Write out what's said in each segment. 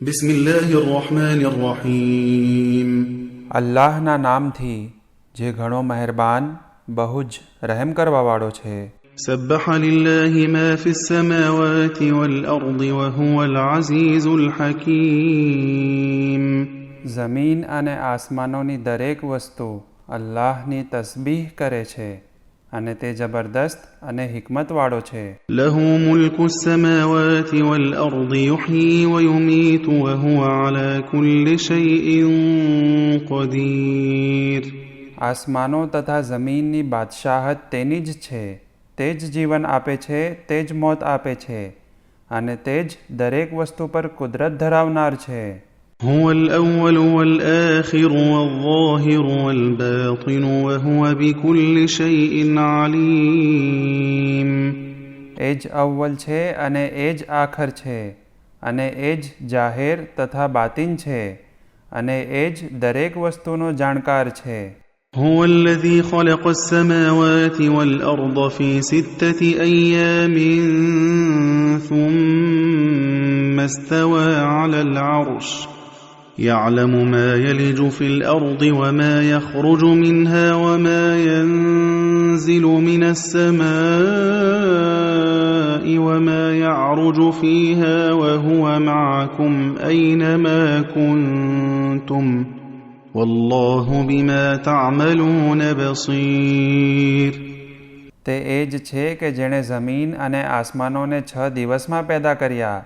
બિસ્મિલ્લાહિર રહમાનિર રહીમ. અલ્લાહના નામથી જે ઘણો મહેરબાન બહુ જ રહેમ કરવાવાળો છે. સબ્બહ લિલ્લાહિ મા ફિસ સમાવાતિ વલ અર્દિ વહુવલ અઝીઝુલ હકીમ. જમીન અને આસમાનોની દરેક વસ્તુ અલ્લાહની તસબીહ કરે છે અને તે જબરદસ્ત અને હિકમતવાળો છે. લહુ મુલ્કુસ સમાવાતિ વલ અર્દિ યુહયી વ યુમીતુ વહુવ અલા કુલ્લિ શૈઇન કદીર. આસમાનો તથા જમીનની બાદશાહત તેની જ છે. તે જ જીવન આપે છે, તે જ મોત આપે છે અને તે જ દરેક વસ્તુ પર કુદરત ધરાવનાર છે. هو الأول والآخر والظاهر والباطن وهو بكل شيء عليم. એ જ અવ્વલ છે અને એ જ આખર છે અને એ જ જાહેર તથા બાતિન છે અને એ જ દરેક વસ્તુનો જાણકાર છે. هو الذي خلق السماوات والأرض في 6 أيام ثم استوى على العرش يعلم ما يلج في الأرض وما يخرج منها وما ينزل من السماء وما يعرج فيها وهو معكم أينما كنتم والله بما تعملون بصير. તે એ જ છે કે જેણે જમીન અને આસમાનોને 6 દિવસમાં પેદા કર્યા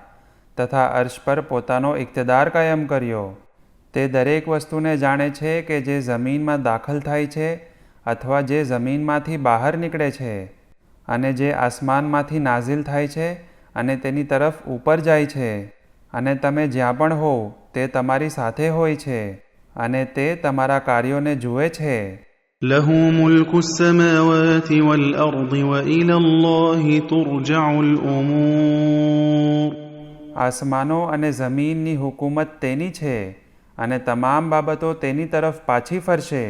તથા અર્શ પર પોતાનો ઇક્તદાર કાયમ કર્યો. તે દરેક વસ્તુને જાણે છે કે જે જમીનમાં દાખલ થાય છે અથવા જે જમીનમાંથી બહાર નીકળે છે અને જે આસમાનમાંથી નાઝિલ થાય છે અને તેની તરફ ઉપર જાય છે અને તમે જ્યાં પણ હોવ તે તમારી સાથે હોય છે અને તે તમારા કાર્યોને જુએ છે. له ملك السماوات والأرض وإلى الله ترجع الأمور. આસમાનો અને જમીનની હુકુમત તેની છે અને તમામ બાબતો તેની તરફ પાછી ફરશે.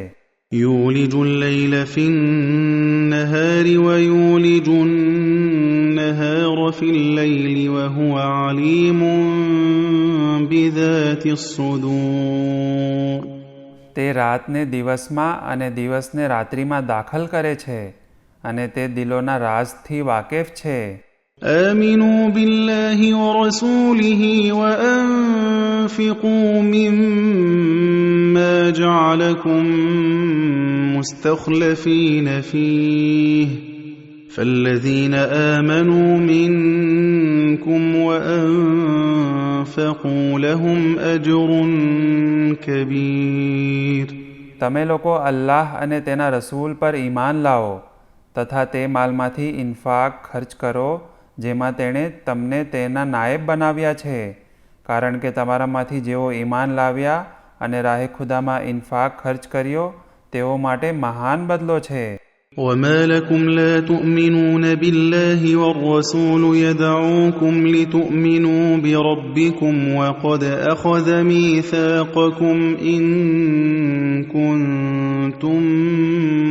يولج الليل في النهار ويولج النهار في الليل وهو عليم بذات الصدور. તે રાતને દિવસમાં અને દિવસને રાત્રિમાં દાખલ કરે છે અને તે દિલોના રાજથી વાકેફ છે. آمنوا بالله ورسوله وأنفقوا مما جعلكم مستخلفين فيه فالذين آمنوا منكم وأنفقوا لهم أجر كبير. તમે લોકો અલ્લાહ અને તેના રસૂલ પર ઈમાન લાવો તથા તે માલમાંથી ઇન્ફાક ખર્ચ કરો જેમાં તેણે તમને તેના નાયબ બનાવ્યા છે, કારણ કે તમારામાંથી જેઓ ઈમાન લાવ્યા અને રાહે ખુદામાં ઇન્ફાક ખર્ચ કર્યો તેઓ માટે મહાન બદલો છે. وما لكم لا تؤمنون بالله والرسول يدعوكم لتؤمنوا بربكم وقد أخذ ميثاقكم إن كنتم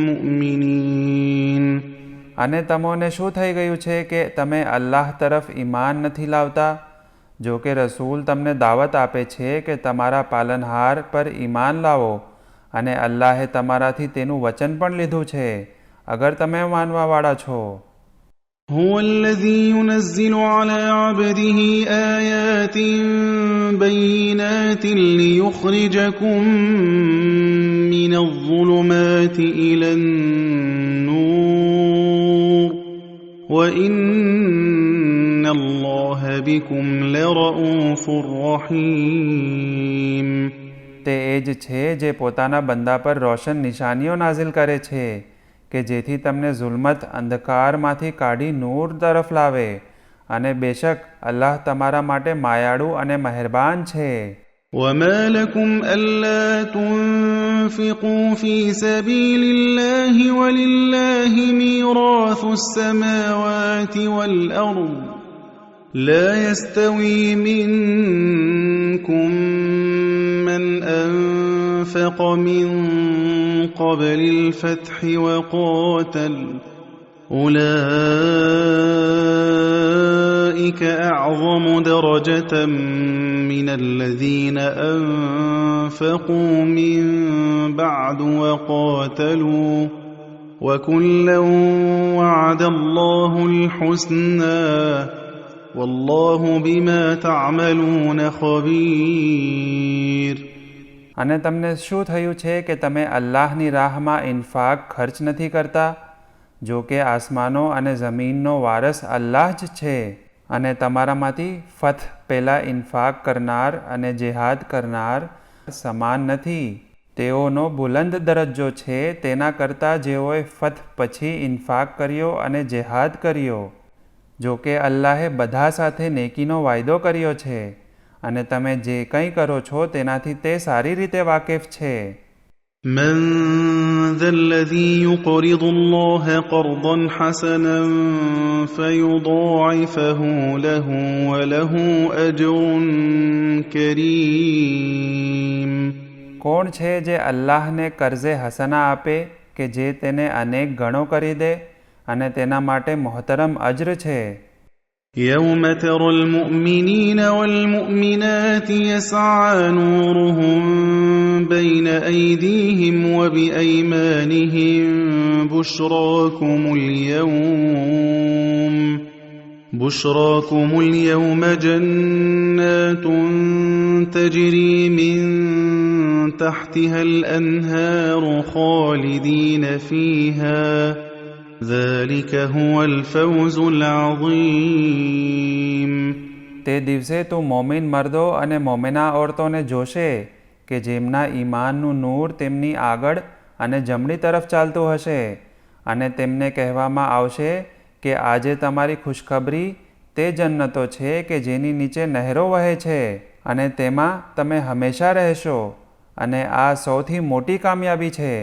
مؤمنين. અને તમોને શું થઈ ગયું છે કે તમે અલ્લાહ તરફ ઈમાન નથી લાવતા, જો કે રસૂલ તમને દાવત આપે છે કે તમારા પાલનહાર પર ઈમાન લાવો અને અલ્લાહે તમારાથી તેનું વચન પણ લીધું છે અગર તમે માનવાવાળા છો. هو الذي ينزل على عبده آيات بينات ليخرجكم من الظلمات إلى النور وإن الله بكم لرؤوف رحيم. તે એ જ છે જે પોતાના બંદા પર રોશન નિશાનીઓ નાઝિલ કરે છે કે જેથી તમને ઝુલ્મત અંધકારમાંથી કાઢી નૂર તરફ લાવે અને બેશક અલ્લાહ તમારા માટે માયાળુ અને મહેરબાન છે. وما لكم ألا تنفقوا في سبيل الله ولله ميراث السماوات والأرض لا يستوي منكم من أنفق من قبل الفتح وقاتل أولئك أعظم درجة من الذين أنفقوا من بعد وقاتلوا وكلا وعد الله الحسنى والله بما تعملون خبير. અને તમને શું થયું છે કે તમે અલ્લાહની રાહમાં ઇન્ફાક ખર્ચ નથી કરતા? જો કે આસમાનો અને જમીનનો વારસ અલ્લાહ જ છે, અને તમારામાંથી ફથ પહેલાં ઇન્ફાક કરનાર અને જેહાદ કરનાર સમાન નથી. તેઓનો બુલંદ દરજ્જો છે તેના કરતાં જેઓએ ફથ પછી ઇન્ફાક કર્યો અને જેહાદ કર્યો. જો કે અલ્લાહે બધા સાથે નેકીનો વાયદો કર્યો છે, અને તમે જે કંઈ કરો છો તેનાથી તે સારી રીતે વાકેફ છે. من ذا الذي يقرض الله قرضا حسنا فيضاعفه له وله أجر كريم. કોણ છે જે અલ્લાહને કર્ઝે હસના આપે કે જે તેને અનેક ગણો કરી દે, અને તેના માટે મોહતરમ અજ્ર છે. يوم ترى المؤمنين والمؤمنات يسعى نورهم بين أيديهم وبأيمانهم بشراكم اليوم جنات تجري من تحتها الأنهار خالدين فيها ذلك هو الفوز العظيم. તે દિવસે તું મોમિન મર્દો અને મોમિના ઓરતોને જોશે કે જેમના ઈમાનનું નૂર તેમની આગળ અને જમણી તરફ ચાલતું હશે, અને તેમને કહેવામાં આવશે કે આજે તમારી ખુશખબરી તે જન્નતો છે કે જેની નીચે નહેરો વહે છે, અને તેમાં તમે હંમેશા રહેશો, અને આ સૌથી મોટી કામયાબી છે.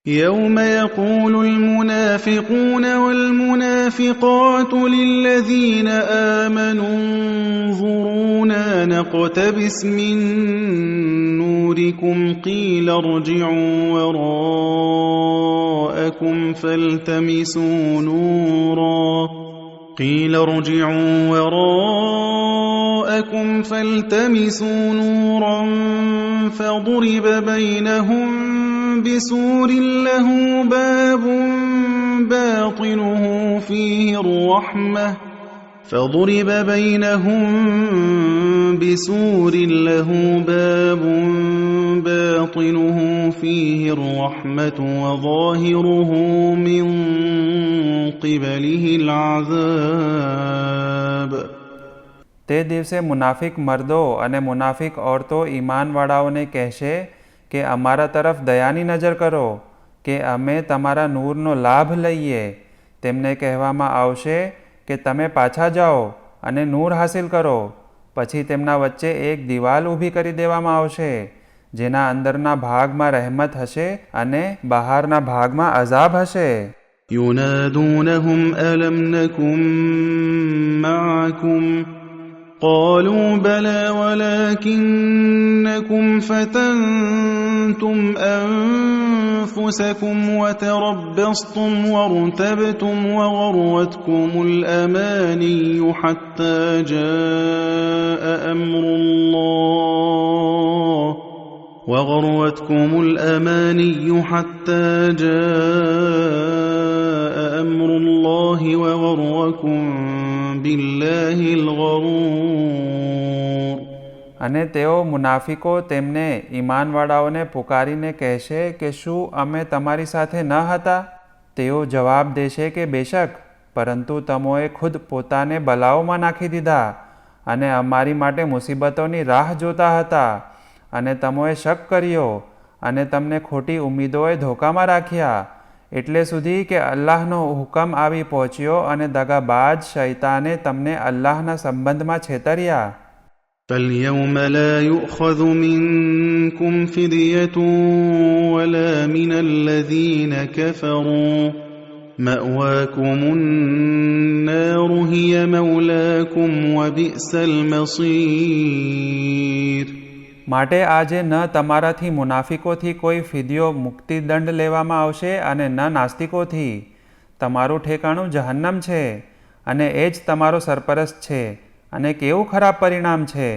يوم يقول المنافقون والمنافقات للذين آمنوا انظرونا نقتبس من نوركم قيل ارجعوا وراءكم فالتمسوا نورا فضرب بينهم بسور له باب باطنه فيه الرحمة فضرب بينهم بسور له باب باطنه فيه الرحمة وظاهره من قبله العذاب. તે દિવસે મુનાફિક મર્દો અને મુનાફિક ઓરતો ઈમાનવાળાઓને કહેશે કે અમારા તરફ દયાની નજર કરો કે અમે તમારા નૂરનો લાભ લઈએ. તેમને કહેવામાં આવશે કે તમે પાછા જાઓ અને નૂર હાસિલ કરો. પછી તેમના વચ્ચે એક દિવાલ ઊભી કરી દેવામાં આવશે, જેના અંદરના ભાગમાં રહેમત હશે અને બહારના ભાગમાં અઝાબ હશે. ينادونهم ألم نكن معكم قالوا بلى ولكنكم فتنتم أنفسكم وتربصتم وارتبتم وغرتكم الأماني حتى جاء أمر الله وغركم بالله الغرور. અને તેઓ મુનાફિકો તેમને ઈમાનવાળાઓને પુકારીને કહેશે કે શું અમે તમારી સાથે ન હતા? તેઓ જવાબ દેશે કે બેશક, પરંતુ તમોએ ખુદ પોતાને બલાઓમાં નાખી દીધા અને અમારી માટે મુસીબતોની રાહ જોતા હતા, અને તમોએ શક કર્યો અને તમને ખોટી ઉમ્મીદોએ ધોકામાં રાખ્યા, એટલે સુધી કે અલ્લાહનો હુકમ આવી પહોંચ્યો અને દગાબાજ શૈતાને તમને અલ્લાહના સંબંધમાં છેતર્યા. فاليوم لا يؤخذ منكم فدية ولا من الذين كفروا مأواكم النار هي مولاكم وبئس المصير. માટે આજે ન તમારાથી મુનાફિકોથી કોઈ ફિદિયો મુક્તિદંડ લેવામાં આવશે અને ન નાસ્તિકોથી. તમારું ઠેકાણું જહન્નમ છે, અને એ જ તમારો સરપરસ્ત છે, અને કેવું ખરાબ પરિણામ છે.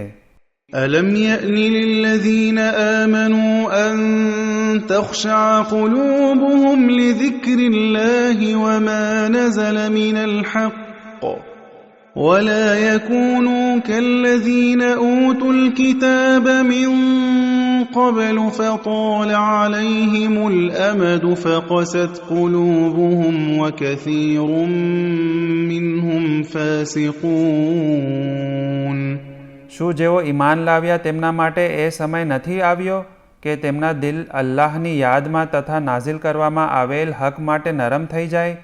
ألم يأن للذين آمنوا أن تخشع قلوبهم لذكر الله وما نزل من الحق ولا يكونوا كالذين أوتوا الكتاب من قبل فطال عليهم الأمد فقست قلوبهم وكثير منهم فاسقون. શું જેઓ ઈમાન લાવ્યા તેમના માટે એ સમય નથી આવ્યો કે તેમના દિલ અલ્લાહની યાદમાં તથા નાઝિલ કરવામાં આવેલ હક માટે નરમ થઈ જાય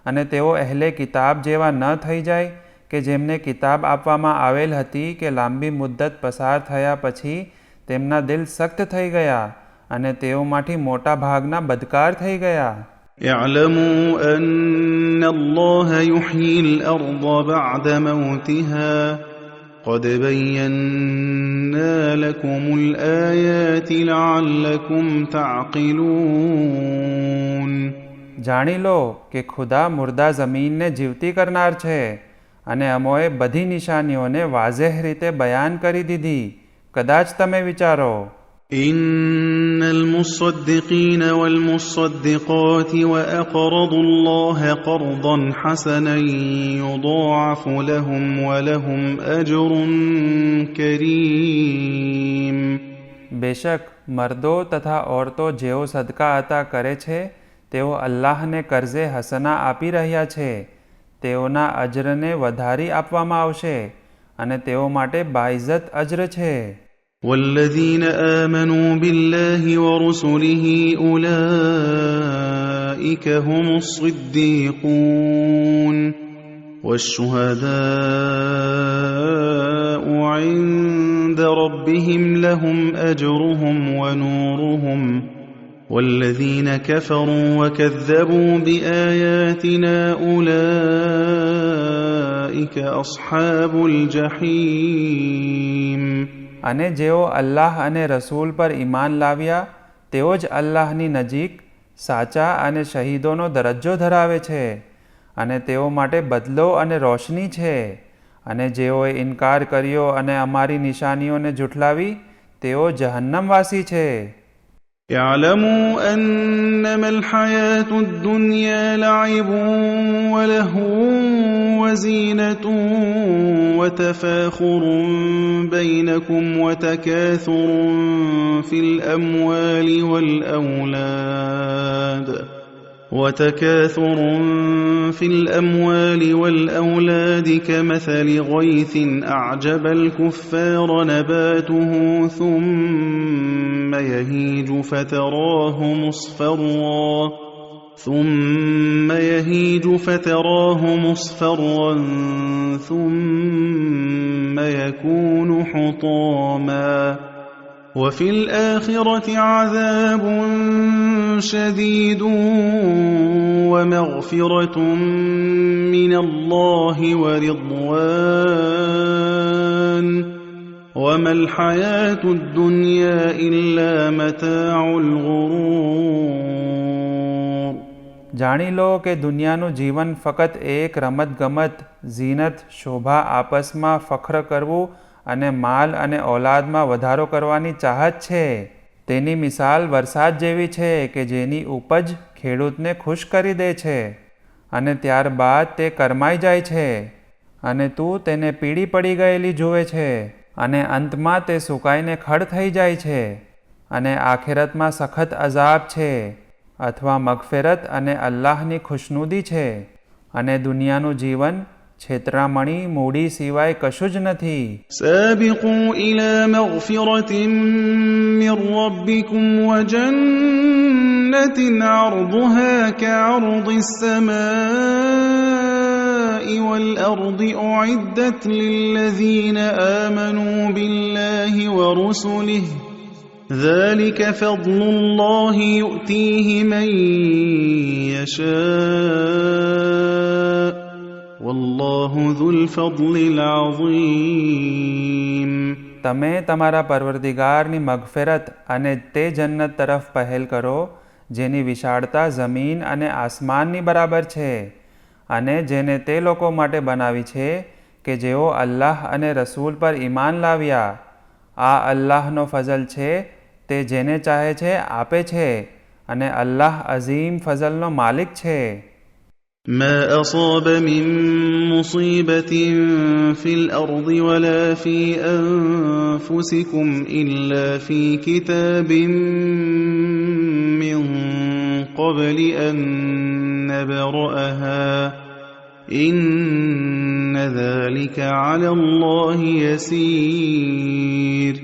અને તેઓ અહેલે કિતાબ જેવા ન થઈ જાય કે જેમને કિતાબ આપવામાં આવેલ હતી કે લાંબી મુદ્દત પસાર થયા પછી તેમના દિલ સખ્ત થઈ ગયા અને તેઓમાંથી મોટા ભાગના બદકાર થઈ ગયા. اعلموا أن الله يحيي الأرض بعد موتها قد بينا لكم الآيات لعلكم تعقلون. જાણી લો કે ખુદા મુર્દા જમીનને જીવતી કરનાર છે અને અમોએ બધી નિશાનીઓને વાઝેહ રીતે બયાન કરી દીધી, કદાચ તમે વિચારો. إن المصدقين والمصدقات وأقرضوا الله قرضا حسنا يضاعف لهم ولهم أجر كريم. બેશક મર્દો તથા ઓરતો જેઓ સદકા અતા કરે છે તેઓ અલ્લાહને કર્ઝે હસના આપી રહ્યા છે, તેઓના અજરને વધારી આપવામાં આવશે અને તેઓ માટે બાઇઝત અજર છે. والذين آمنوا بالله ورسله أولئك هم الصديقون والشهداء عند ربهم لهم أجرهم ونورهم والذين كفروا وكذبوا بآياتنا أولئك أصحاب الجحيم. અને જેઓ અલ્લાહ અને રસૂલ પર ઈમાન લાવ્યા તેઓ જ અલ્લાહની નજીક સાચા અને શહીદોનો દરજ્જો ધરાવે છે અને તેઓ માટે બદલો અને રોશની છે. અને જેઓએ ઇનકાર કર્યો અને અમારી નિશાનીઓને જુઠલાવી તેઓ જહન્નમવાસી છે. اعلموا أنما الحياة الدنيا لعب ولهو وزينة وتفاخر بينكم وتكاثر في الأموال والأولاد كمثل غيث أعجب الكفار نباته ثم يهيج فتراه مصفرا ثم يكون حطاما وفي الآخرة عذاب شديد ومغفرة من الله ورضوان وما الحياة الدنيا إلا متاع الغرور. જાણી લો કે દુનિયાનું જીવન ફક્ત એક રમતગમત, ઝીનત, શોભા, આપસમાં ફખ્ર કરવું અને માલ અને ઔલાદમાં વધારો કરવાની ચાહત છે. તેની મિસાલ વરસાદ જેવી છે કે જેની ઉપજ ખેડૂતને ખુશ કરી દે છે અને ત્યારબાદ તે કરમાઈ જાય છે અને તું તેને પીળી પડી ગયેલી જુએ છે અને અંતમાં તે સુકાઈને ખડ થઈ જાય છે. અને આખિરતમાં સખત અઝાબ છે અથવા મગફિરત અને અલ્લાહની ખુશનુદી છે. અને દુનિયાનું જીવન છેતરામણી મૂડી સિવાય કશું જ નથી. સાબિકુ ઇલા મગફિરતિન મિન રબ્બિકુમ વ જન્નતિન અરદુહા કઅરદિસ સમાઈ વલ અરદિ ઉઇદ્દત લિલ્લઝીન આમનૂ બિલ્લાહિ વ રુસુલિહી ذلك فضل الله يؤتيه من يشاء والله ذو الفضل العظيم. તમે તમારા પરવરદિગારની મગફિરત અને તે જન્નત તરફ પહેલ કરો જેની વિશાળતા જમીન અને આસમાનની બરાબર છે અને જેને તે લોકો માટે બનાવી છે કે જેઓ અલ્લાહ અને રસૂલ પર ઈમાન લાવ્યા. આ અલ્લાહનો ફઝલ છે, તે જેને ચાહે છે આપે છે, અને અલ્લાહ અઝીમ ફઝલનો માલિક છે. ما أصاب من مصيبة في الأرض ولا في أنفسكم إلا في كتاب من قبل أن نبرأها إن ذلك على الله يسير.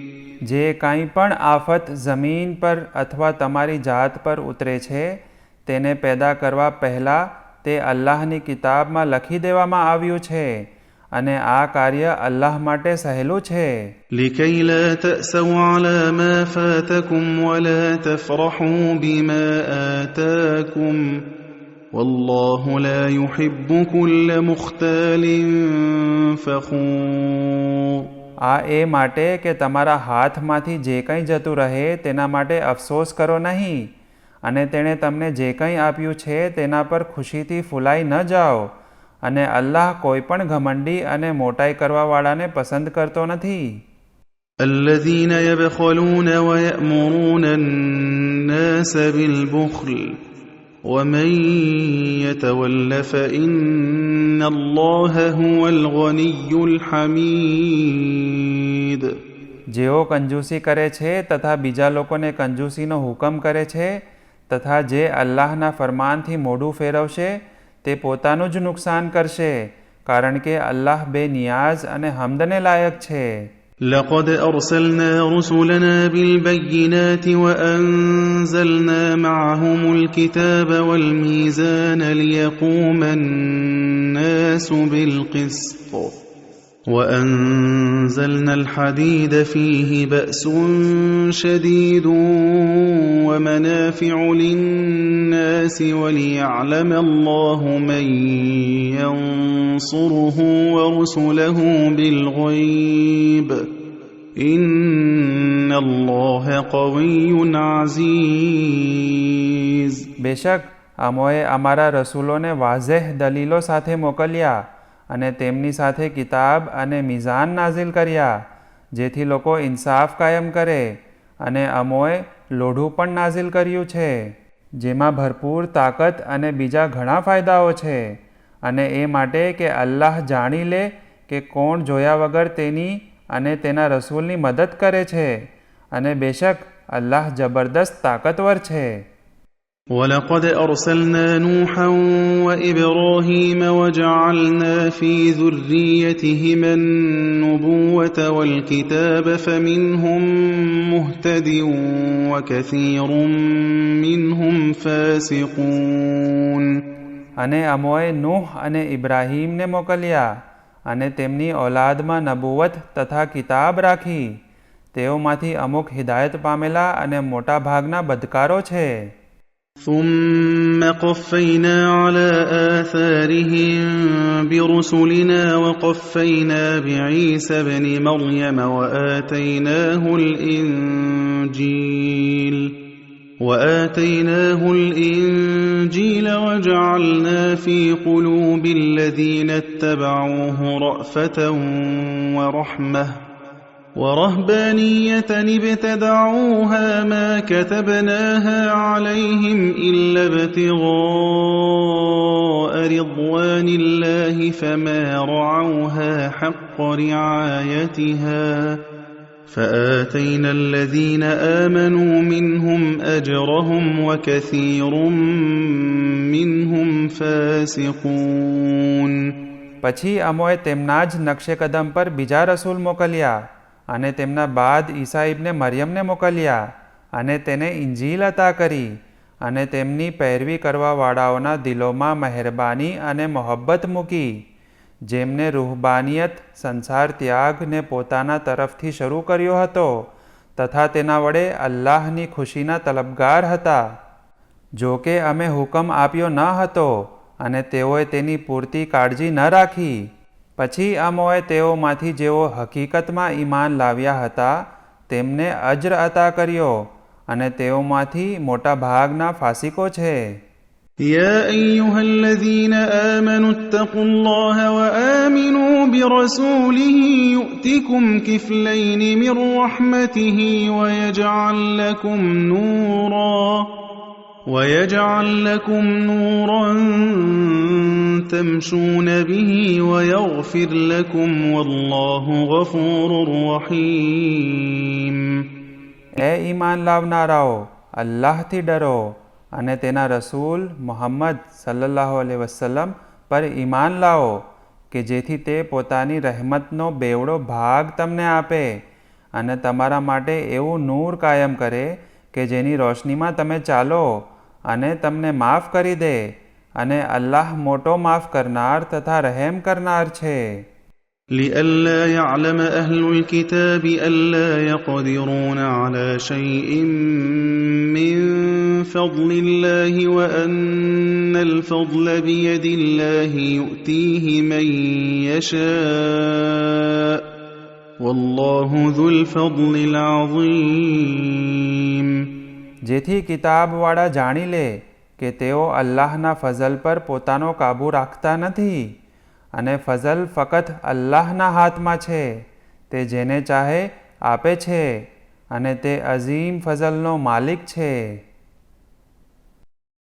જે કાંઈ પણ આફત જમીન પર અથવા તમારી જાત પર ઉતરે છે તેને પેદા કરવા પહેલાં તે અલ્લાહની કિતાબમાં લખી દેવામાં આવ્યું છે, અને આ કાર્ય અલ્લાહ માટે સહેલું છે. لكي لا تأسوا على ما فاتكم ولا تفرحوا بما آتاكم والله لا يحب كل مختال فخور. આ એ માટે કે તમારા હાથમાંથી જે કંઈ જતું રહે તેના માટે અફસોસ કરો નહીં, અને તેણે તમને જે કંઈ આપ્યું છે તેના પર ખુશીથી ફૂલાઈ ન જાઓ, અને અલ્લાહ કોઈ પણ ઘમંડી અને મોટાઈ કરવાવાળાને પસંદ કરતો નથી. الذين يبخلون ويأمرون الناس بالبخل ومن يتول فإن الله هو الغني الحميد. જેઓ કંજૂસી કરે છે તથા બીજા લોકોને કંજૂસીનો હુકમ કરે છે તથા જે અલ્લાહના ફરમાનથી મોઢું ફેરવશે તે પોતાનું જ નુકસાન કરશે, કારણ કે અલ્લાહ બેનિયાઝ અને હમદને લાયક છે. لقد أرسلنا رسلنا بالبينات وأنزلنا معهم الكتاب والميزان ليقوم الناس بالقسط وأنزلنا الحديد فيه بأس شديد ومنافع للناس وليعلم الله من ينصره ورسله بالغيب إن الله قوي عزيز. બેશક અમોએ અમારા રસૂલોને વાઝેહ દલીલો સાથે મોકલ્યા અને તેમની સાથે કિતાબ અને મિઝાન નાઝિલ કર્યા, જેથી લોકો ઇન્સાફ કાયમ કરે, અને અમોએ લોઢું પણ નાઝિલ કર્યું છે જેમાં ભરપૂર તાકાત અને બીજા ઘણા ફાયદાઓ છે, અને એ માટે કે અલ્લાહ જાણી લે કે કોણ જોયા વગર તેની અને તેના રસૂલની મદદ કરે છે, અને બેશક અલ્લાહ જબરદસ્ત તાકતવર છે. ولقد أرسلنا نوحا وإبراهيم وجعلنا في ذريتهما النبوة والكتاب فمنهم مهتد وكثير منهم فاسقون. અને અમોએ નૂહ અને ઇબ્રાહીમને મોકલ્યા, અને તેમની ઔલાદમાં નબુવત તથા કિતાબ રાખી. તેઓમાંથી અમુક હિદાયત પામેલા અને મોટા ભાગના બદકારો છે. ثم قفينا على آثارهم برسلنا وقفينا بعيسى ابن مريم وآتيناه الإنجيل وجعلنا في قلوب الذين اتبعوه رأفة ورحمة ورهبانية ابتدعوها ما كتبناها عليهم إلا ابتغاء رضوان الله فما رعوها حق رعايتها فآتينا الذين آمنوا منهم أجرهم وكثير منهم فاسقون. પછી અમોએ તેમના જ નકશે કદમ પર બીજા રસૂલ મોકલ્યા, અને તેમના બાદ ઈસા ઇબ્ને મરિયમને મોકલ્યા, અને તેને ઇંજીલ અતા કરી, અને તેમની પૈરવી કરવાવાળાઓના દિલોમાં મહેરબાની અને મોહબ્બત મૂકી, જેમને રૂહબાનિયત સંસાર ત્યાગને પોતાના તરફથી શરૂ કર્યો હતો તથા તેના વડે અલ્લાહની ખુશીના તલબગાર હતા. જો કે અમે હુકમ આપ્યો ન હતો અને તેઓએ તેની પૂરતી કાળજી ન રાખી, પછી અમોએ તેઓમાંથી જેઓ હકીકતમાં ઈમાન લાવ્યા હતા તેમને અજ્ર અતા કર્યો, અને તેઓમાંથી મોટા ભાગના ફાસિકો છે. يا أيها الذين آمنوا اتقوا الله وآمنوا برسوله يؤتكم كفلين من رحمته ويجعل لكم نورا تمشون به ويغفر لكم والله غفور رحيم. એ ઈમાન લાવનારાઓ, અલ્લાહથી ડરો અને તેના રસૂલ મુહમ્મદ સલ્લલ્લાહુ અલૈહિ વસલ્લમ પર ઈમાન લાવો કે જેથી તે પોતાની રહેમતનો બેવડો ભાગ તમને આપે અને તમારા માટે એવું નૂર કાયમ કરે કે જેની રોશનીમાં તમે ચાલો અને તમને માફ કરી દે અને અલ્લાહ મોટો માફ કરનાર તથા રહેમ કરનાર છે. لئلا يعلم أهل الكتاب ألا يقدرون على شيء من فضل الله وأن الفضل بيد الله يؤتيه من يشاء والله ذو الفضل العظيم. જેથી કિતાબવાળા જાણી લે કે તેઓ અલ્લાહના ફઝલ પર પોતાનો કાબૂ રાખતા નથી અને ફઝલ ફકત અલ્લાહના હાથમાં છે. તે જેને ચાહે આપે છે અને તે અઝીમ ફઝલનો માલિક છે.